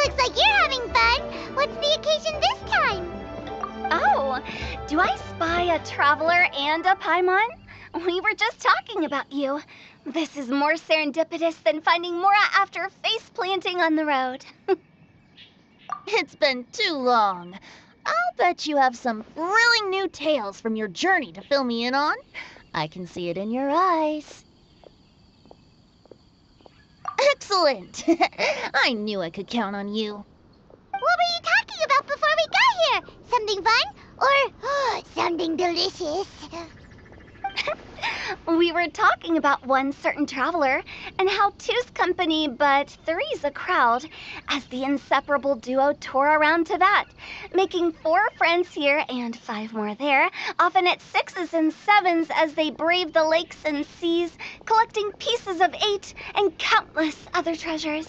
Looks like you're having fun. What's the occasion this time? Oh, do I spy a traveler and a Paimon? We were just talking about you. This is more serendipitous than finding Mora after face planting on the road. It's been too long. I'll bet you have some thrilling new tales from your journey to fill me in on. I can see it in your eyes. Excellent! I knew I could count on you. What were you talking about before we got here? Something fun? Or something delicious? We were talking about one certain traveler, and how two's company but three's a crowd, as the inseparable duo tore around Tibet, making 4 friends here and 5 more there, often at 6s and 7s as they braved the lakes and seas, collecting pieces of 8 and countless other treasures.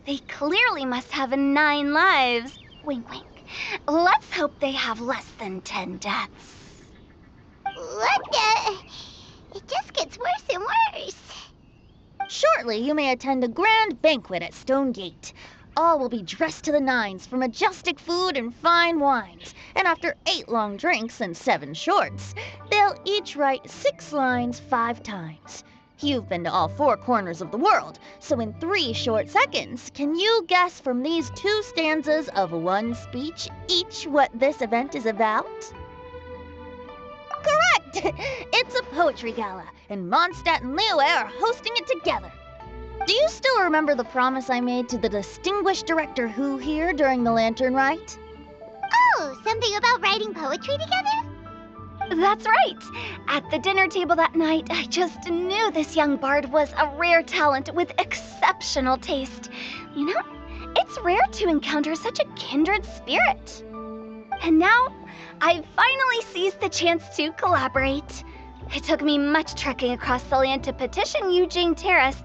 They clearly must have 9 lives. Wink, wink. Let's hope they have less than 10 deaths. What the? It just gets worse and worse. Shortly, you may attend a grand banquet at Stone Gate. All will be dressed to the nines for majestic food and fine wines. And after 8 long drinks and 7 shorts, they'll each write 6 lines 5 times. You've been to all 4 corners of the world, so in 3 short seconds, can you guess from these 2 stanzas of 1 speech each what this event is about? Correct! It's a poetry gala, and Mondstadt and Liyue are hosting it together. Do you still remember the promise I made to the distinguished director Hu here during the lantern rite? Oh, something about writing poetry together? That's right. At the dinner table that night, I just knew this young bard was a rare talent with exceptional taste. You know, it's rare to encounter such a kindred spirit. And now, I've finally seized the chance to collaborate. It took me much trekking across the land to petition Eugene Terrace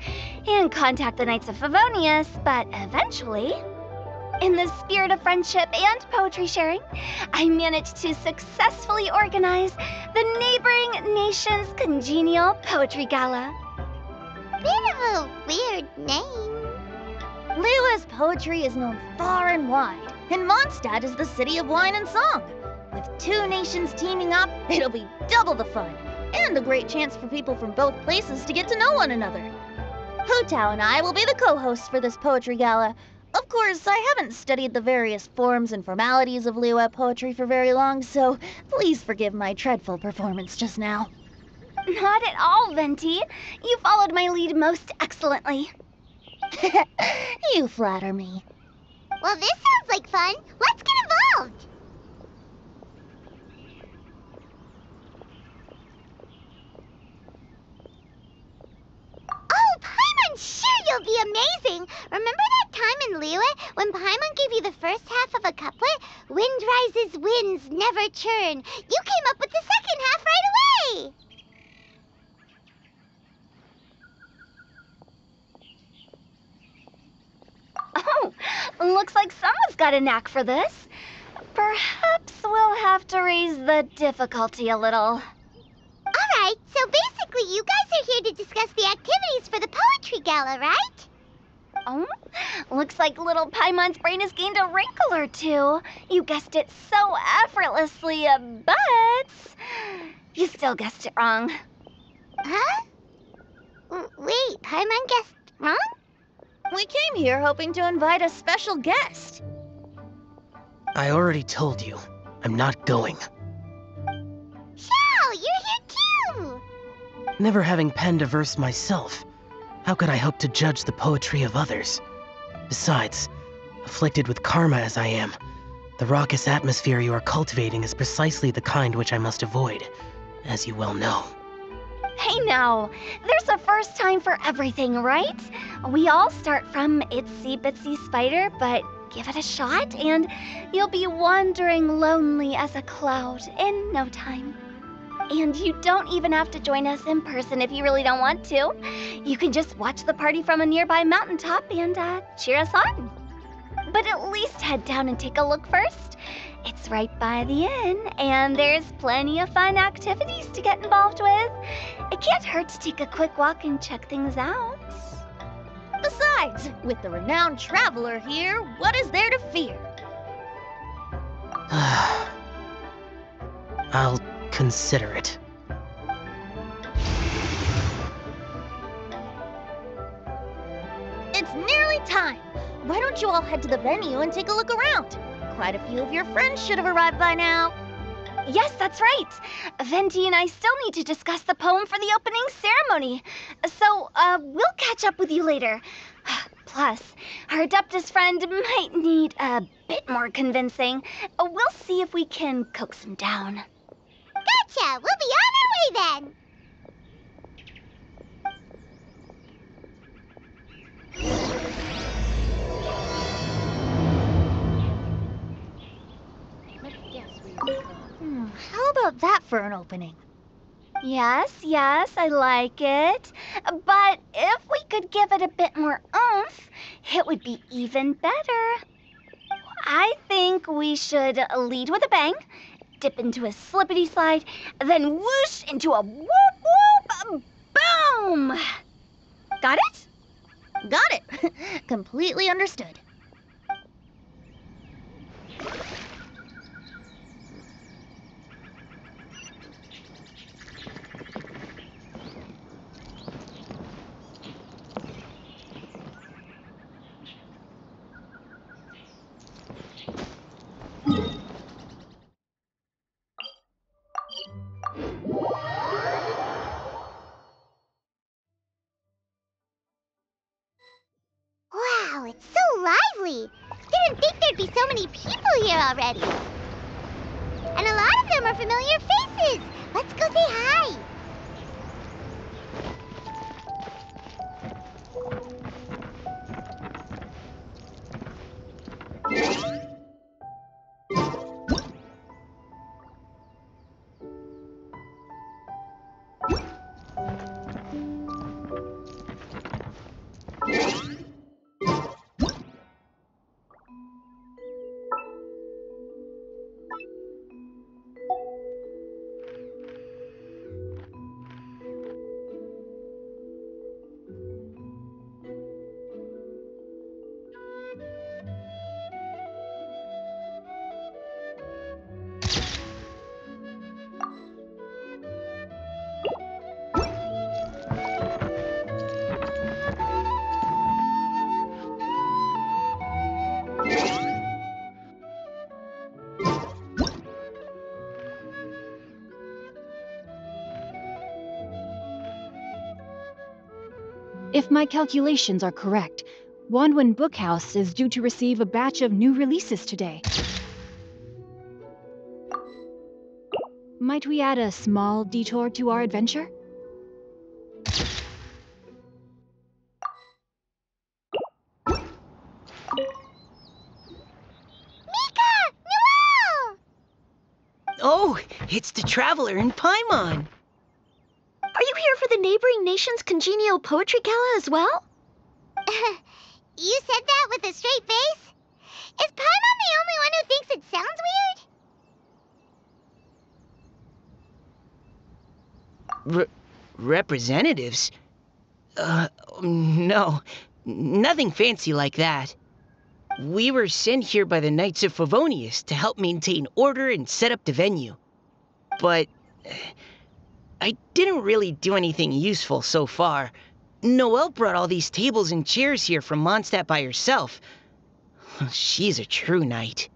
and contact the Knights of Favonius, but eventually, in the spirit of friendship and poetry sharing, I managed to successfully organize the neighboring nation's Congenial Poetry Gala. Bit of a weird name. Liyue's poetry is known far and wide, and Mondstadt is the city of wine and song. With 2 nations teaming up, it'll be double the fun, and a great chance for people from both places to get to know one another. Hu Tao and I will be the co-hosts for this poetry gala. Of course, I haven't studied the various forms and formalities of Liyue poetry for very long, so please forgive my dreadful performance just now. Not at all, Venti. You followed my lead most excellently. You flatter me. Well, this sounds like fun. Let's get involved. Oh, Paimon, sure you'll be amazing. Remember that time in Liyue when Paimon gave you the first half of a couplet? Wind rises, winds never churn. You came up with the second half right away. Oh, looks like someone's got a knack for this. Perhaps we'll have to raise the difficulty a little. Alright, so basically you guys are here to discuss the activities for the poetry gala, right? Oh, looks like little Paimon's brain has gained a wrinkle or two. You guessed it so effortlessly, but you still guessed it wrong. Huh? Wait, Paimon guessed wrong? We came here hoping to invite a special guest. I already told you. I'm not going. Xiao, you're here too! Never having penned a verse myself, how could I hope to judge the poetry of others? Besides, afflicted with karma as I am, the raucous atmosphere you are cultivating is precisely the kind which I must avoid, as you well know. Hey now, there's a first time for everything, right? We all start from itsy bitsy spider, but give it a shot and you'll be wandering lonely as a cloud in no time. And you don't even have to join us in person if you really don't want to. You can just watch the party from a nearby mountaintop and cheer us on. But at least head down and take a look first. It's right by the inn, and there's plenty of fun activities to get involved with. It can't hurt to take a quick walk and check things out. Besides, with the renowned traveler here, what is there to fear? I'll consider it. It's nearly time. Why don't you all head to the venue and take a look around? Quite a few of your friends should have arrived by now. Yes, that's right. Venti and I still need to discuss the poem for the opening ceremony. So, we'll catch up with you later. Plus, our Adeptus friend might need a bit more convincing. We'll see if we can coax him down. Gotcha! We'll be on our way then! How about that for an opening? Yes, I like it. But if we could give it a bit more oomph, it would be even better. I think we should lead with a bang, dip into a slippity slide, then whoosh into a whoop whoop boom! Got it? Got it. Completely understood. Wow, it's so lively! Didn't think there'd be so many people here already. And a lot of them are familiar faces. Let's go say hi. If my calculations are correct, Wanwen Bookhouse is due to receive a batch of new releases today. Might we add a small detour to our adventure? Mika! Noelle! Oh, it's the Traveler in Paimon. Are you here for the neighboring nation's Congenial Poetry Gala as well? You said that with a straight face? Is Paimon the only one who thinks it sounds weird? Representatives? No. Nothing fancy like that. We were sent here by the Knights of Favonius to help maintain order and set up the venue. But I didn't really do anything useful so far. Noelle brought all these tables and chairs here from Mondstadt by herself. She's a true knight.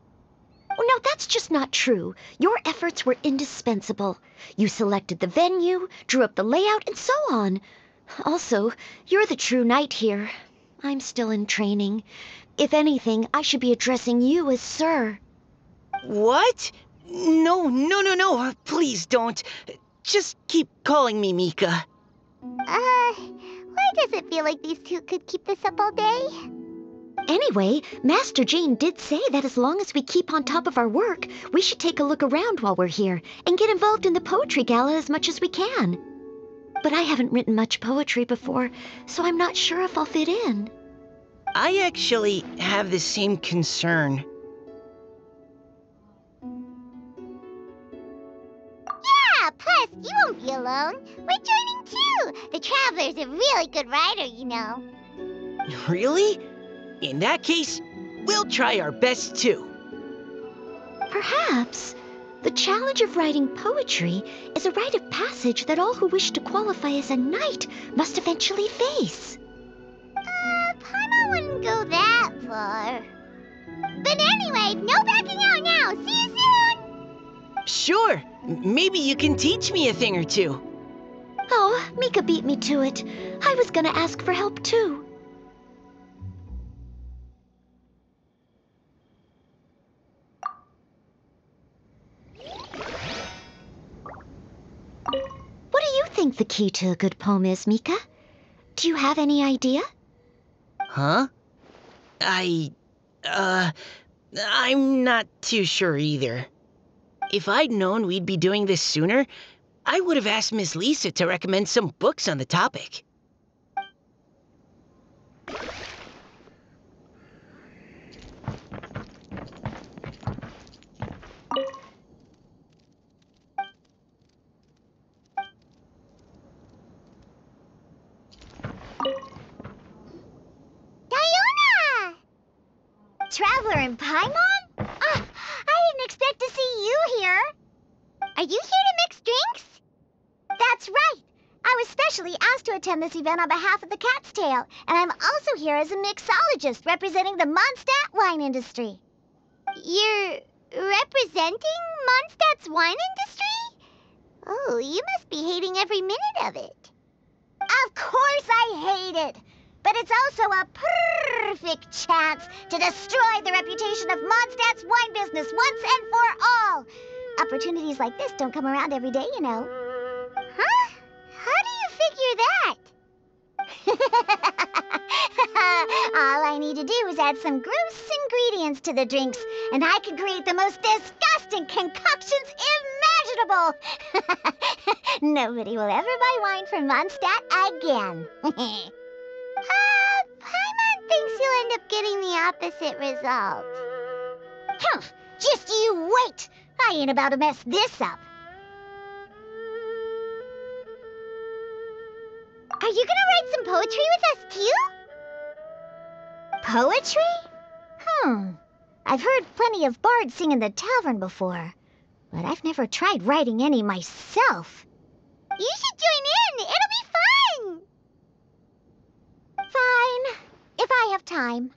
Oh, no, that's just not true. Your efforts were indispensable. You selected the venue, drew up the layout, and so on. Also, you're the true knight here. I'm still in training. If anything, I should be addressing you as Sir. What? No. Please don't. Just keep calling me Mika. Why does it feel like these two could keep this up all day? Anyway, Master Jane did say that as long as we keep on top of our work, we should take a look around while we're here and get involved in the poetry gala as much as we can. But I haven't written much poetry before, so I'm not sure if I'll fit in. I actually have the same concern. Yeah, plus, you won't be alone. We're joining too. The Traveler's a really good writer, you know. Really? In that case, we'll try our best too. Perhaps the challenge of writing poetry is a rite of passage that all who wish to qualify as a knight must eventually face. Paimon wouldn't go that far. But anyway, no backing out now. See you soon! Sure, maybe you can teach me a thing or two. Oh, Mika beat me to it. I was gonna ask for help too. What do you think the key to a good poem is, Mika? Do you have any idea? Huh? I'm not too sure either. If I'd known we'd be doing this sooner, I would have asked Miss Lisa to recommend some books on the topic. Diona! Traveler and Paimon? I didn't expect to see you here. Are you here to mix drinks? That's right. I was specially asked to attend this event on behalf of the Cat's Tail, and I'm also here as a mixologist representing the Mondstadt wine industry. You're representing Mondstadt's wine industry? Oh, you must be hating every minute of it. Of course I hate it. But it's also a perfect chance to destroy the reputation of Mondstadt's wine business once and for all. Opportunities like this don't come around every day, you know. Huh? How do you figure that? All I need to do is add some gross ingredients to the drinks, and I can create the most disgusting concoctions imaginable. Nobody will ever buy wine from Mondstadt again. Paimon thinks you'll end up getting the opposite result. Humph! Just you wait! I ain't about to mess this up. Are you gonna write some poetry with us, too? Poetry? I've heard plenty of bards sing in the tavern before, but I've never tried writing any myself. You should join in! It'll be fun! Fine, if I have time.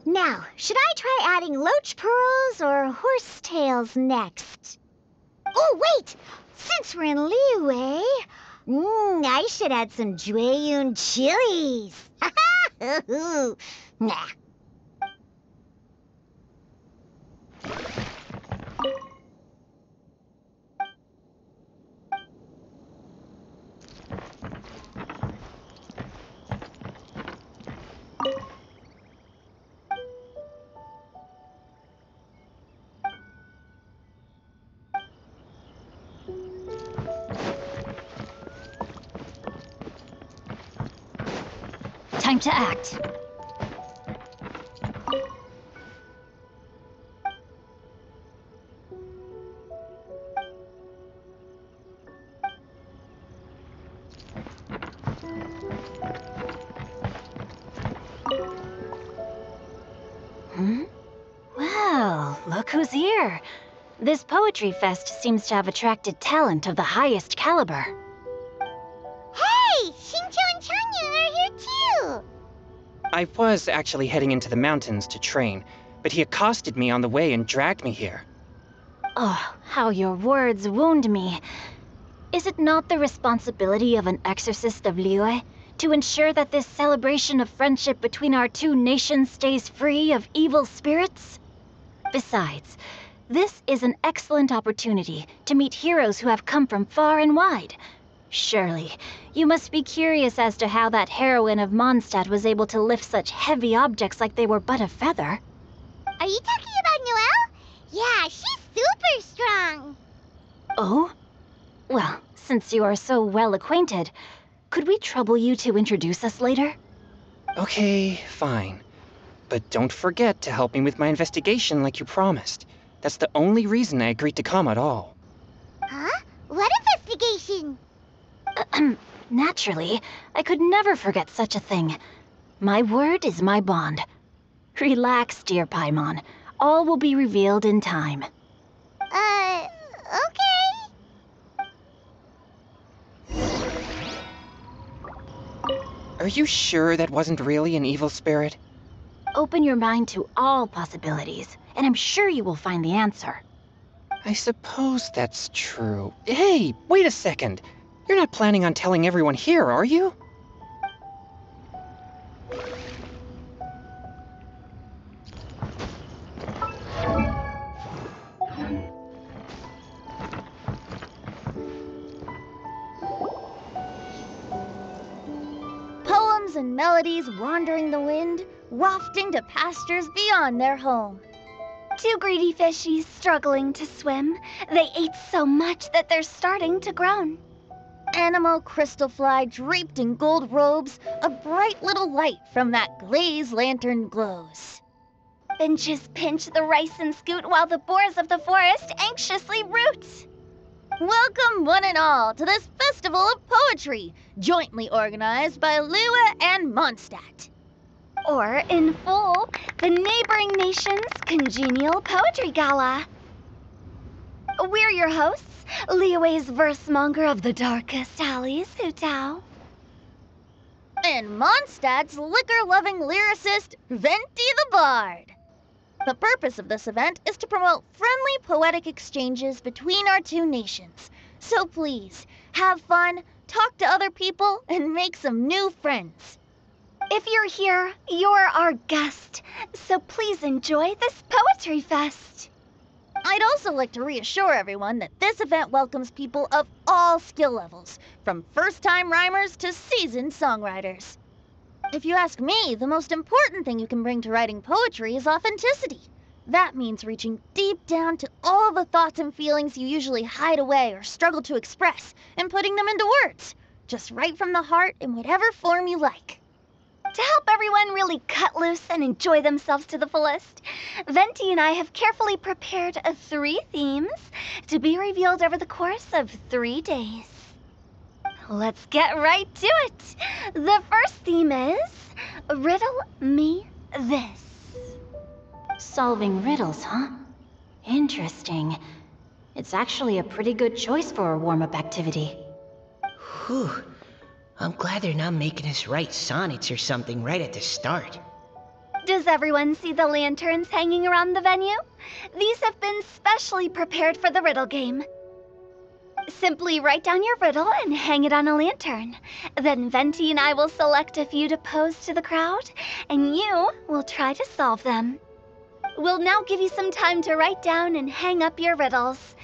Now, should I try adding loach pearls or horse tails next? Oh, wait! Since we're in Liyue, I should add some Jueyun chilies. Nah. Time to act. look who's here. This poetry fest seems to have attracted talent of the highest caliber. Hey, Xingqiu and Chongyun are here too. I was actually heading into the mountains to train, but he accosted me on the way and dragged me here. Oh, how your words wound me. Is it not the responsibility of an exorcist of Liyue to ensure that this celebration of friendship between our two nations stays free of evil spirits? Besides, this is an excellent opportunity to meet heroes who have come from far and wide. Surely, you must be curious as to how that heroine of Mondstadt was able to lift such heavy objects like they were but a feather. Are you talking about Noelle? Yeah, she's super strong. Oh? Well, since you are so well acquainted, could we trouble you to introduce us later? Okay, fine. But don't forget to help me with my investigation like you promised. That's the only reason I agreed to come at all. Huh? What investigation? Naturally, I could never forget such a thing. My word is my bond. Relax, dear Paimon. All will be revealed in time. Okay. Are you sure that wasn't really an evil spirit? Open your mind to all possibilities, and I'm sure you will find the answer. I suppose that's true. Hey, wait a second. You're not planning on telling everyone here, are you? Poems and melodies wandering the wind, wafting to pastures beyond their home. Two greedy fishies struggling to swim. They ate so much that they're starting to groan. Animal crystal fly draped in gold robes, a bright little light from that glazed lantern glows. Finches pinch the rice and scoot while the boars of the forest anxiously root. Welcome one and all to this festival of poetry, jointly organized by Liyue and Mondstadt. Or, in full, the neighboring nation's Congenial Poetry Gala. We're your hosts, Liyue's verse-monger of the darkest alleys, Hutao. And Mondstadt's liquor-loving lyricist, Venti the Bard. The purpose of this event is to promote friendly poetic exchanges between our two nations. So please, have fun, talk to other people, and make some new friends. If you're here, you're our guest, so please enjoy this poetry fest. I'd also like to reassure everyone that this event welcomes people of all skill levels, from first-time rhymers to seasoned songwriters. If you ask me, the most important thing you can bring to writing poetry is authenticity. That means reaching deep down to all the thoughts and feelings you usually hide away or struggle to express, and putting them into words, just right from the heart in whatever form you like. To help everyone really cut loose and enjoy themselves to the fullest, Venti and I have carefully prepared 3 themes to be revealed over the course of 3 days. Let's get right to it. The first theme is Riddle Me This. Solving riddles, huh? Interesting. It's actually a pretty good choice for a warm-up activity. Whew. I'm glad they're not making us write sonnets or something right at the start. Does everyone see the lanterns hanging around the venue? These have been specially prepared for the riddle game. Simply write down your riddle and hang it on a lantern. Then Venti and I will select a few to pose to the crowd, and you will try to solve them. We'll now give you some time to write down and hang up your riddles.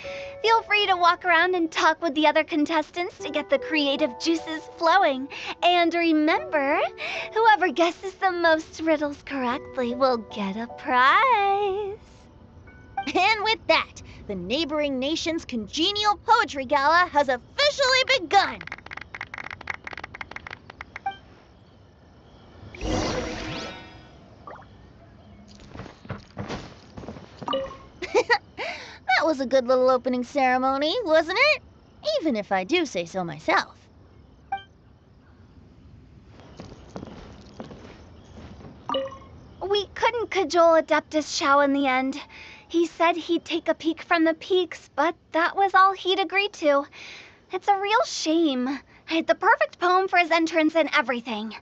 Feel free to walk around and talk with the other contestants to get the creative juices flowing. And remember, whoever guesses the most riddles correctly will get a prize. And with that, the neighboring nation's Congenial Poetry Gala has officially begun. That was a good little opening ceremony, wasn't it? Even if I do say so myself. We couldn't cajole Adeptus Xiao in the end. He said he'd take a peek from the peaks, but that was all he'd agreed to. It's a real shame. I had the perfect poem for his entrance and everything.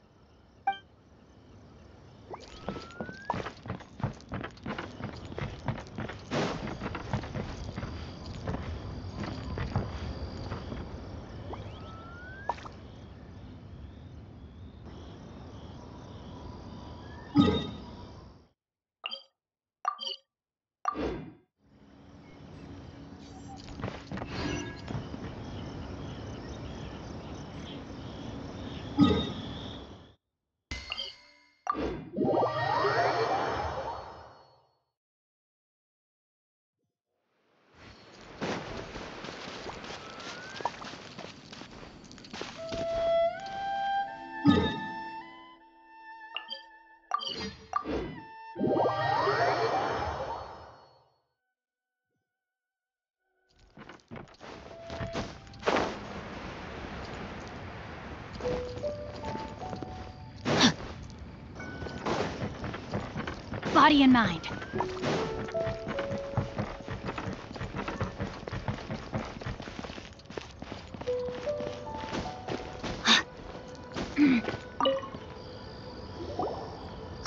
Body and mind.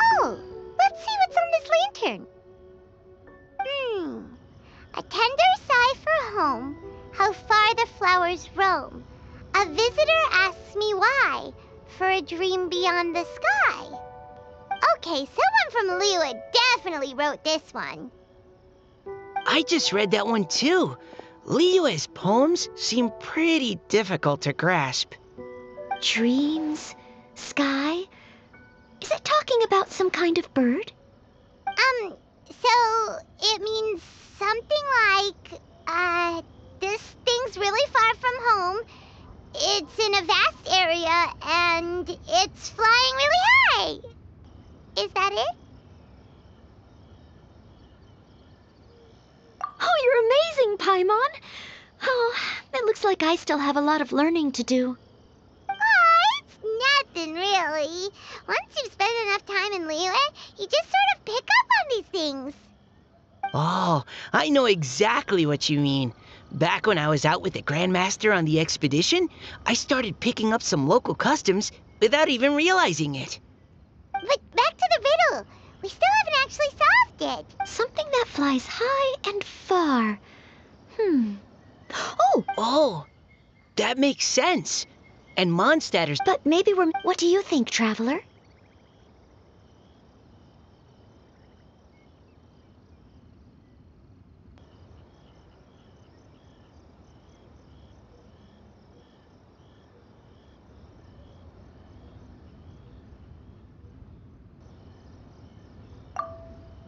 Oh, let's see what's on this lantern. A tender sigh for home, how far the flowers roam. A visitor asks me why, for a dream beyond the sky. Okay, someone from Liyue definitely wrote this one. I just read that one too. Liyue's poems seem pretty difficult to grasp. Dreams? Sky? Is it talking about some kind of bird? So it means something like, this thing's really far from home. It's in a vast area, and it's flying really high. Is that it? Oh, you're amazing, Paimon! Oh, it looks like I still have a lot of learning to do. It's nothing, really. Once you've spent enough time in Liyue, you just sort of pick up on these things. Oh, I know exactly what you mean. Back when I was out with the Grandmaster on the expedition, I started picking up some local customs without even realizing it. But back to the riddle. We still haven't actually solved it. Something that flies high and far. Oh, that makes sense. And Mondstadter's... But maybe we're... What do you think, Traveler?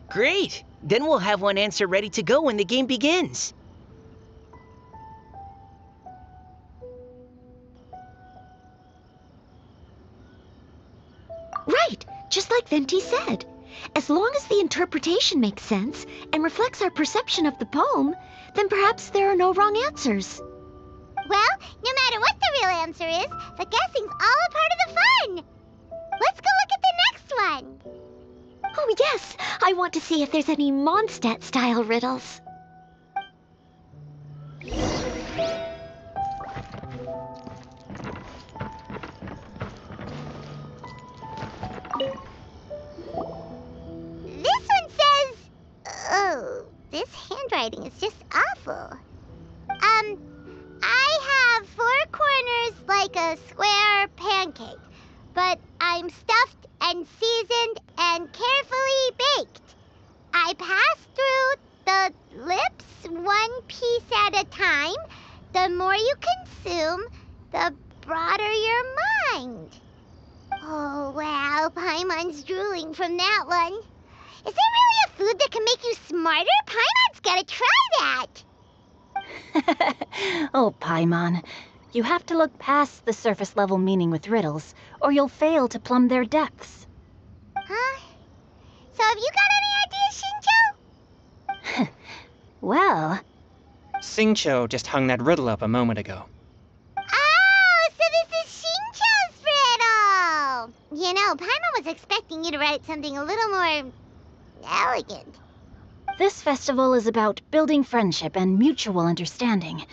Great! Then we'll have one answer ready to go when the game begins. Right, just like Venti said. As long as the interpretation makes sense and reflects our perception of the poem, then perhaps there are no wrong answers. Well, no matter what the real answer is, the guessing's all a part of the fun. Let's go look at the next one. Oh yes, I want to see if there's any Mondstadt-style riddles. This one says... Oh, this handwriting is just awful. I have 4 corners like a square pancake, but I'm stuffed and seasoned and carefully baked. I pass through the lips 1 piece at a time. The more you consume, the broader your mind. Oh, wow, Paimon's drooling from that one. Is there really a food that can make you smarter? Paimon's gotta try that. Oh, Paimon. You have to look past the surface-level meaning with riddles, or you'll fail to plumb their depths. Huh? So have you got any ideas, Xingqiu? Well... Xingqiu just hung that riddle up a moment ago. Oh, so this is Xingqiu's riddle! You know, Paimon was expecting you to write something a little more... elegant. This festival is about building friendship and mutual understanding.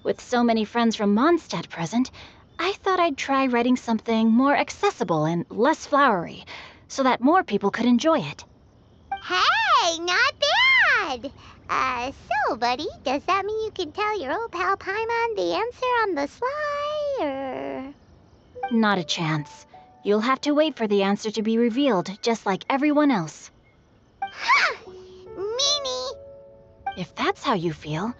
With so many friends from Mondstadt present, I thought I'd try writing something more accessible and less flowery, so that more people could enjoy it. Hey, not bad! So, buddy, does that mean you can tell your old pal Paimon the answer on the sly, or...? Not a chance. You'll have to wait for the answer to be revealed, just like everyone else. Ha! Meanie! If that's how you feel,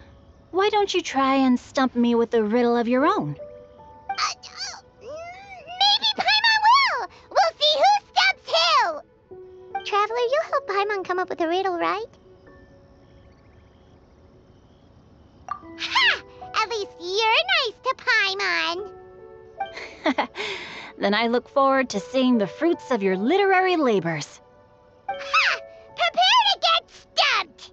why don't you try and stump me with a riddle of your own? Maybe Paimon will! We'll see who stumps who! Traveler, you'll help Paimon come up with a riddle, right? Ha! At least you're nice to Paimon! Then I look forward to seeing the fruits of your literary labors. Ha! Prepare to get stumped!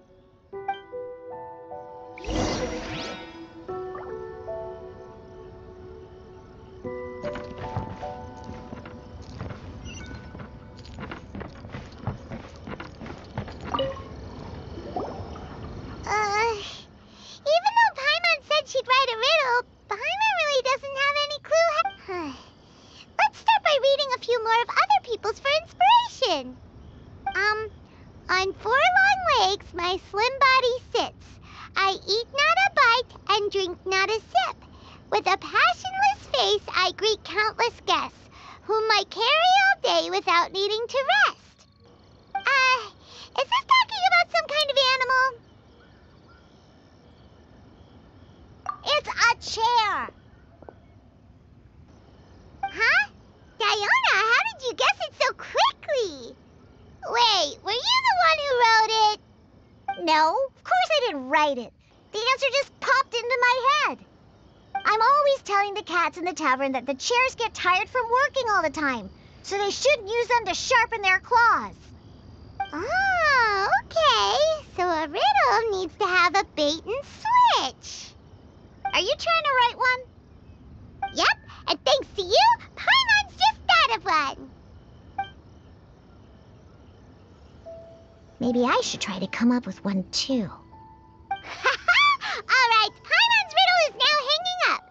Even though Paimon said she'd write a riddle, Paimon really doesn't have any clue. Let's start by reading a few more of other people's for inspiration. On 4 long legs, my slim body sits. I eat not a bite and drink not a sip. With a passionless face, I greet countless guests, whom I carry all day without needing to rest. Is this talking about some kind of animal? It's a chair. Huh? Diona, how did you guess it so quickly? Wait, were you the one who wrote it? No, of course I didn't write it. The answer just popped into my head. I'm always telling the cats in the tavern that the chairs get tired from working all the time, so they shouldn't use them to sharpen their claws. Oh, okay. So a riddle needs to have a bait and switch. Are you trying to write one? Yep, and thanks to you, Paimon's just thought of one. Maybe I should try to come up with one, too. All right, Paimon's riddle is now hanging up.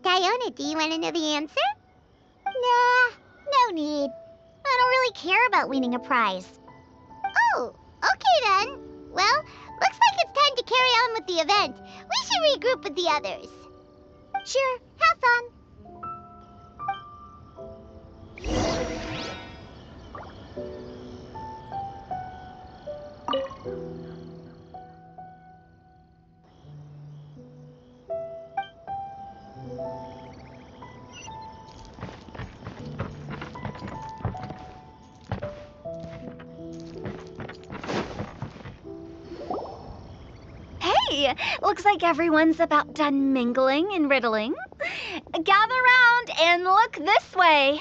Diona, do you want to know the answer? Nah, no need. I don't really care about winning a prize. Oh, okay then. Well, looks like it's time to carry on with the event. We should regroup with the others. Sure, have fun. Hey, looks like everyone's about done mingling and riddling. Gather round and look this way.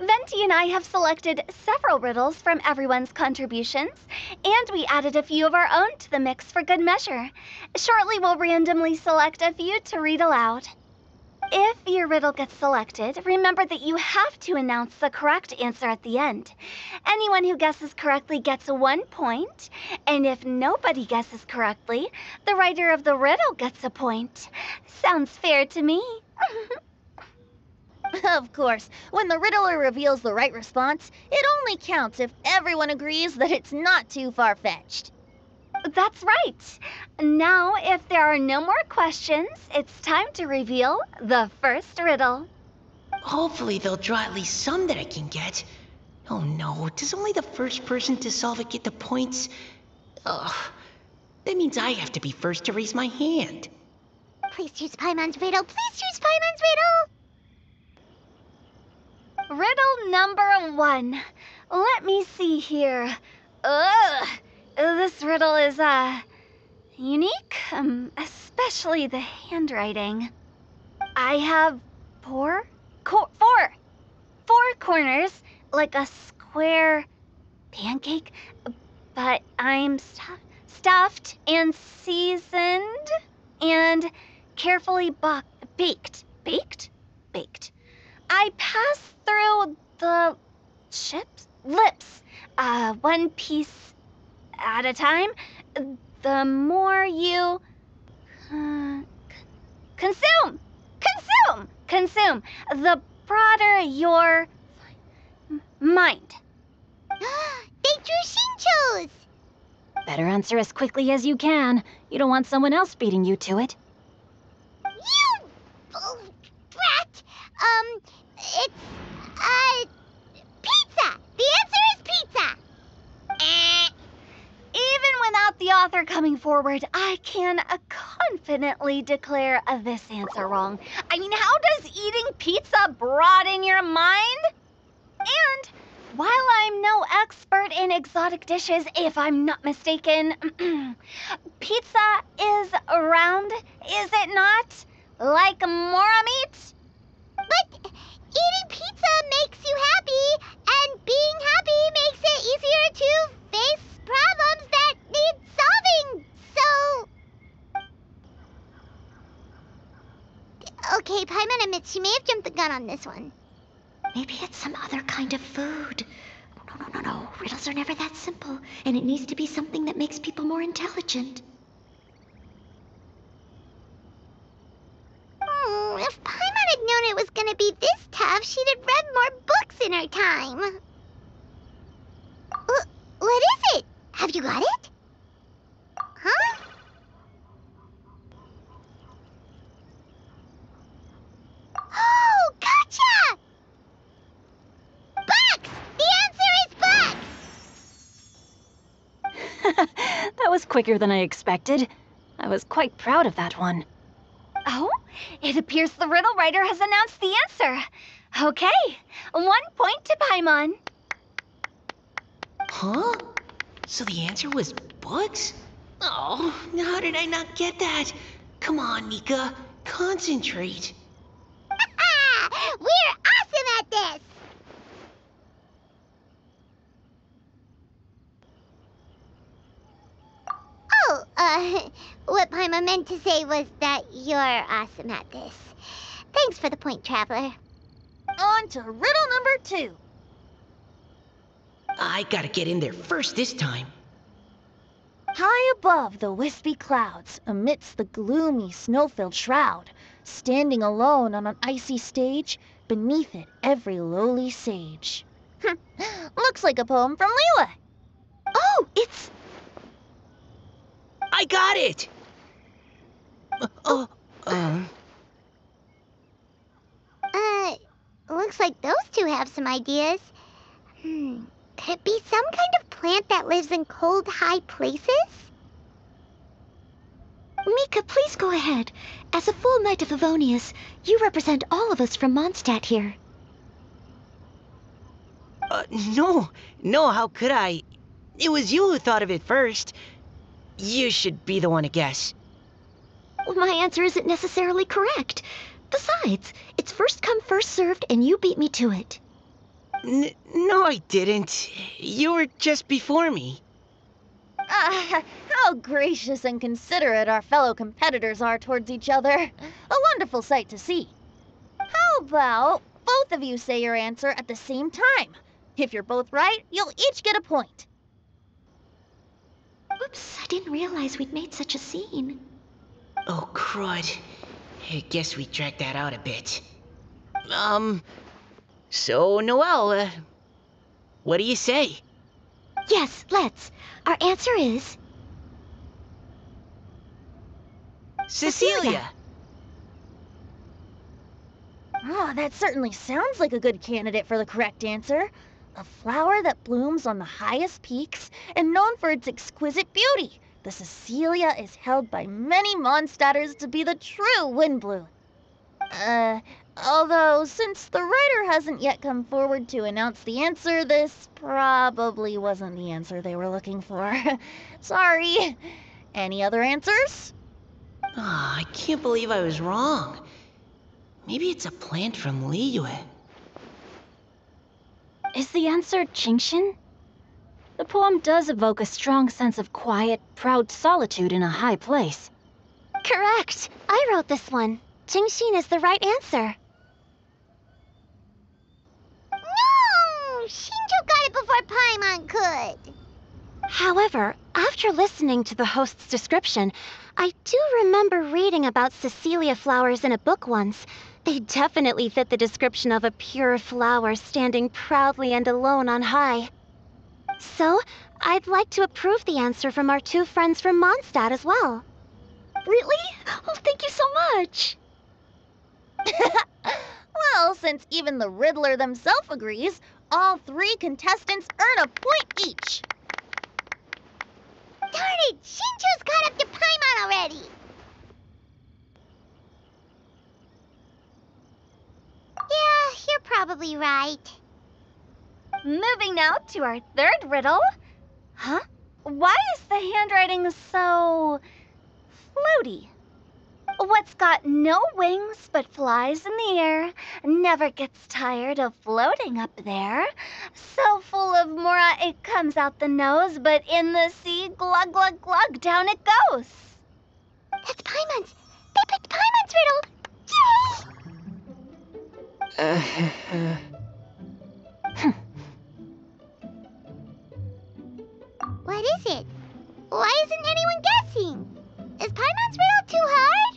Venti and I have selected several riddles from everyone's contributions, and we added a few of our own to the mix for good measure. Shortly, we'll randomly select a few to read aloud. If your riddle gets selected, remember that you have to announce the correct answer at the end. Anyone who guesses correctly gets 1 point, and if nobody guesses correctly, the writer of the riddle gets a point. Sounds fair to me. Of course, when the riddler reveals the right response, it only counts if everyone agrees that it's not too far-fetched. That's right. Now, if there are no more questions, it's time to reveal the first riddle. Hopefully they'll draw at least some that I can get. Oh no, does only the first person to solve it get the points? Ugh, that means I have to be first to raise my hand. Please choose Paimon's riddle. Please choose Paimon's riddle. Riddle number 1. Let me see here. Ugh. This riddle is, unique, especially the handwriting. I have four corners, like a square pancake, but I'm stuffed and seasoned and carefully baked. I pass through the lips, one piece at a time, the more you consume, the broader your mind. They drew Xingqius! Better answer as quickly as you can. You don't want someone else beating you to it. You brat! It's, pizza! The answer is pizza! Even without the author coming forward, I can confidently declare this answer wrong. I mean, how does eating pizza broaden your mind? And while I'm no expert in exotic dishes, if I'm not mistaken, pizza is round, is it not? Like mora meat? But eating pizza makes you happy, and being happy makes it easier to face problems that need solving, so... Okay, Paimon admits she may have jumped the gun on this one. Maybe it's some other kind of food. No. Riddles are never that simple, and it needs to be something that makes people more intelligent. If Paimon had known it was gonna be this tough, she'd have read more books in her time. What is it? Have you got it? Huh? Oh, gotcha! Bucks! The answer is bucks! That was quicker than I expected. I was quite proud of that one. Oh, it appears the riddle writer has announced the answer. Okay, 1 point to Paimon. Huh? So the answer was bugs? Oh, how did I not get that? Come on, Mika. Concentrate. We're awesome at this! Oh, what Paimon meant to say was that you're awesome at this. Thanks for the point, Traveler. On to riddle number 2. I gotta get in there first this time. High above the wispy clouds, amidst the gloomy snow-filled shroud, standing alone on an icy stage, beneath it every lowly sage. Looks like a poem from Liyue. Oh, it's... I got it! Looks like those two have some ideas. Could it be some kind of plant that lives in cold, high places? Mika, please go ahead. As a full Knight of Favonius, you represent all of us from Mondstadt here. No, how could I? It was you who thought of it first. You should be the one to guess. Well, my answer isn't necessarily correct. Besides, it's first come, first served, and you beat me to it. No, I didn't. You were just before me. How gracious and considerate our fellow competitors are towards each other. A wonderful sight to see. How about both of you say your answer at the same time? If you're both right, you'll each get a point. Whoops, I didn't realize we'd made such a scene. Oh, crud. I guess we dragged that out a bit. So, Noelle, what do you say? Yes, let's. Our answer is... Cecilia! Oh, that certainly sounds like a good candidate for the correct answer. A flower that blooms on the highest peaks and known for its exquisite beauty. The Cecilia is held by many Mondstadters to be the true Windblue. Although, since the writer hasn't yet come forward to announce the answer, this probably wasn't the answer they were looking for. Sorry. Any other answers? I can't believe I was wrong. Maybe it's a plant from Liyue. Is the answer Xingqiu? The poem does evoke a strong sense of quiet, proud solitude in a high place. Correct. I wrote this one. Xingqiu is the right answer. No! Xingqiu got it before Paimon could. However, I After listening to the host's description, I do remember reading about Cecilia flowers in a book once. They definitely fit the description of a pure flower standing proudly and alone on high. So, I'd like to approve the answer from our two friends from Mondstadt as well. Really? Oh, thank you so much. Well, since even the Riddler themselves agrees, all 3 contestants earn a point each. Darn it! Xingqiu's caught up to Paimon already! Yeah, you're probably right. Moving now to our 3rd riddle. Huh? Why is the handwriting so floaty? What's got no wings but flies in the air, never gets tired of floating up there. So full of mora it comes out the nose, but in the sea, glug glug glug, down it goes. That's Paimon's! They picked Paimon's riddle! Yay! What is it? Why isn't anyone guessing? Is Paimon's riddle too hard?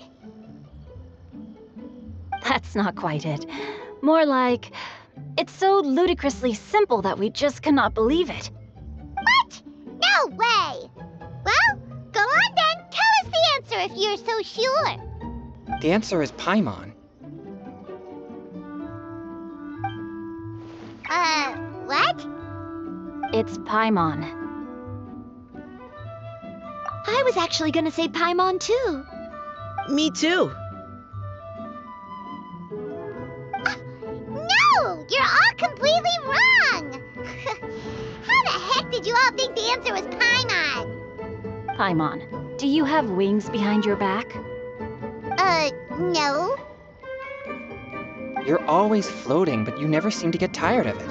That's not quite it. More like, it's so ludicrously simple that we just cannot believe it. What? No way! Well, go on then. Tell us the answer if you're so sure. The answer is Paimon. What? It's Paimon. I was actually gonna say Paimon too. Me too. No! You're all completely wrong! How the heck did you all think the answer was Paimon? Paimon, do you have wings behind your back? No. You're always floating, but you never seem to get tired of it.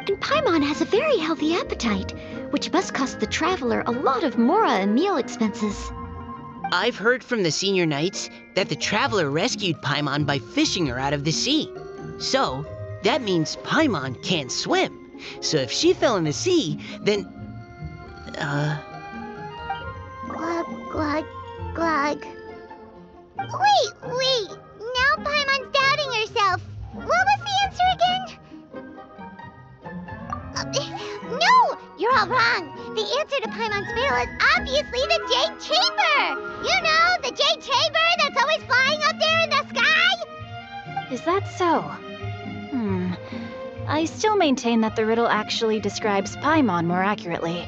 And Paimon has a very healthy appetite, which must cost the traveler a lot of mora and meal expenses. I've heard from the senior knights that the traveler rescued Paimon by fishing her out of the sea. So, that means Paimon can't swim. So if she fell in the sea, then... Glug, glug, glug. Wait. Now Paimon's doubting herself. What was the answer again? No! You're all wrong. The answer to Paimon's riddle is obviously the Jade Chamber! You know, the Jade Chamber that's always flying up there in the sky? Is that so? I still maintain that the riddle actually describes Paimon more accurately.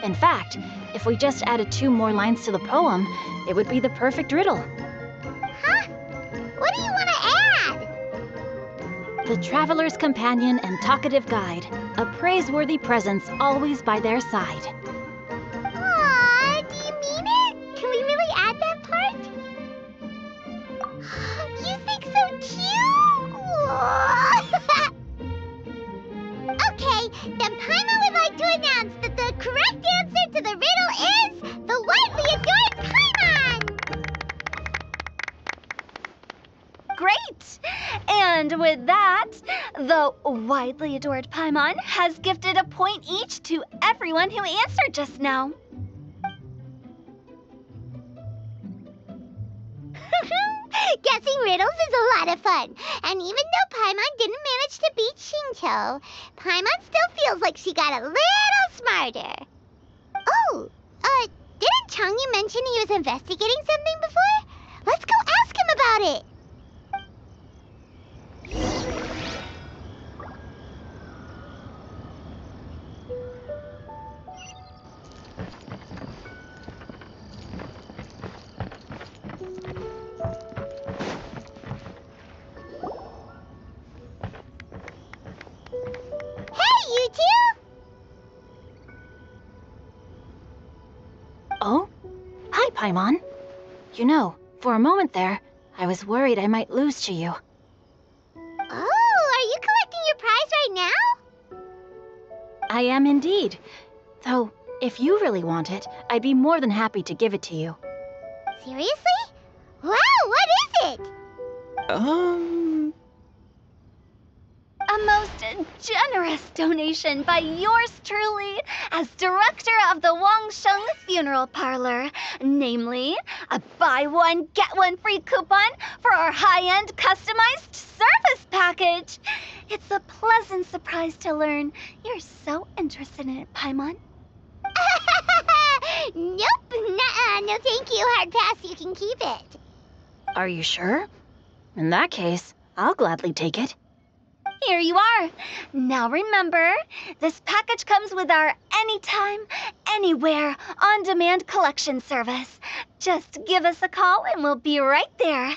In fact, if we just added 2 more lines to the poem, it would be the perfect riddle. Huh? What do you want to add? The traveler's companion and talkative guide, a praiseworthy presence always by their side. Aw, do you mean it? Can we really add that part? You think so too? Okay, then Paimon would like to announce that the correct answer to the riddle is the widely adored Paimon! Great! And with that, the widely adored Paimon has gifted a point each to everyone who answered just now. Guessing riddles is a lot of fun. And even though Paimon didn't manage to beat Xingqiu, Paimon still feels like she got a little smarter. Oh, didn't Chongyun mention he was investigating something before? Let's go ask him about it. You two? Oh? Hi, Paimon. You know, for a moment there, I was worried I might lose to you. Oh, are you collecting your prize right now? I am indeed. Though, if you really want it, I'd be more than happy to give it to you. Seriously? Wow, what is it? A most generous donation by yours truly as director of the Wangsheng Funeral Parlor, namely a buy one, get one free coupon for our high-end customized service package. It's a pleasant surprise to learn you're so interested in it, Paimon. Nope, nuh-uh, no thank you, hard pass, you can keep it. Are you sure? In that case, I'll gladly take it. Here you are. Now remember, this package comes with our anytime, anywhere, on-demand collection service. Just give us a call and we'll be right there.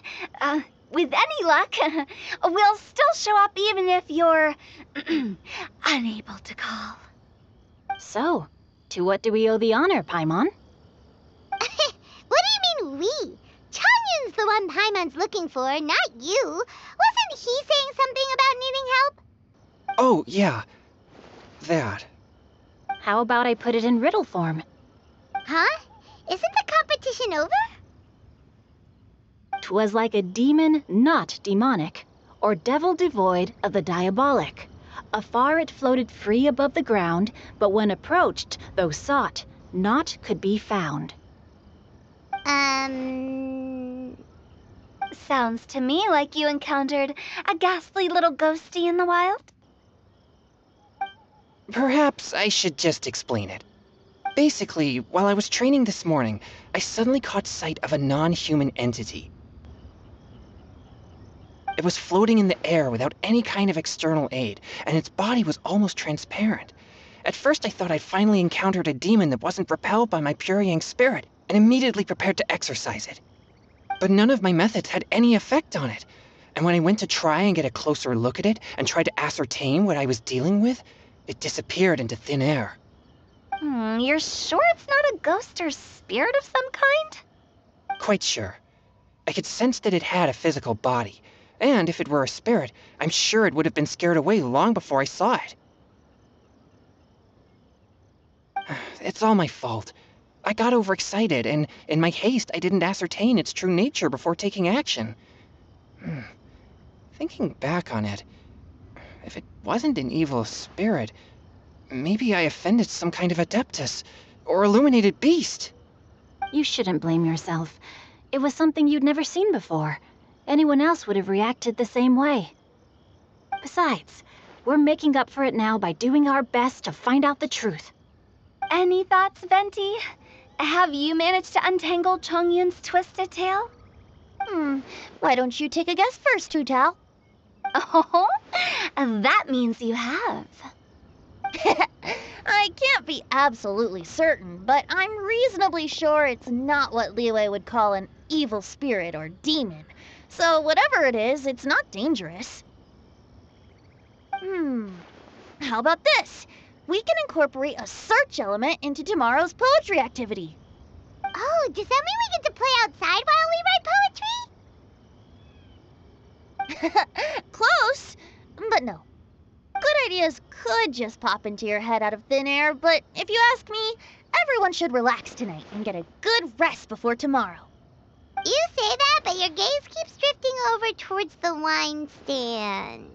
With any luck, we'll still show up even if you're unable to call. So, to what do we owe the honor, Paimon? What do you mean, we? Chongyun's the one Paimon's looking for, not you. Wasn't he saying something about needing help? Oh, yeah. That. How about I put it in riddle form? Huh? Isn't the competition over? 'Twas like a demon not demonic, or devil devoid of the diabolic. Afar it floated free above the ground, but when approached, though sought, naught could be found. Sounds to me like you encountered a ghastly little ghosty in the wild. Perhaps I should just explain it. Basically, while I was training this morning, I suddenly caught sight of a non-human entity. It was floating in the air without any kind of external aid, and its body was almost transparent. At first I thought I'd finally encountered a demon that wasn't repelled by my pure yang spirit, and immediately prepared to exorcise it. But none of my methods had any effect on it, and when I went to try and get a closer look at it and tried to ascertain what I was dealing with, it disappeared into thin air. You're sure it's not a ghost or spirit of some kind? Quite sure. I could sense that it had a physical body, and if it were a spirit, I'm sure it would have been scared away long before I saw it. It's all my fault. I got overexcited, and in my haste, I didn't ascertain its true nature before taking action. Thinking back on it, if it wasn't an evil spirit, maybe I offended some kind of adeptus, or illuminated beast. You shouldn't blame yourself. It was something you'd never seen before. Anyone else would have reacted the same way. Besides, we're making up for it now by doing our best to find out the truth. Any thoughts, Venti? Have you managed to untangle Chongyun's twisted tail? Why don't you take a guess first, Hu-Tao? Oh, that means you have. I can't be absolutely certain, but I'm reasonably sure it's not what Liyue would call an evil spirit or demon. So whatever it is, it's not dangerous. How about this? We can incorporate a search element into tomorrow's poetry activity. Oh, does that mean we get to play outside while we write poetry? Close, but no. Good ideas could just pop into your head out of thin air, but if you ask me, everyone should relax tonight and get a good rest before tomorrow. You say that, but your gaze keeps drifting over towards the wine stand.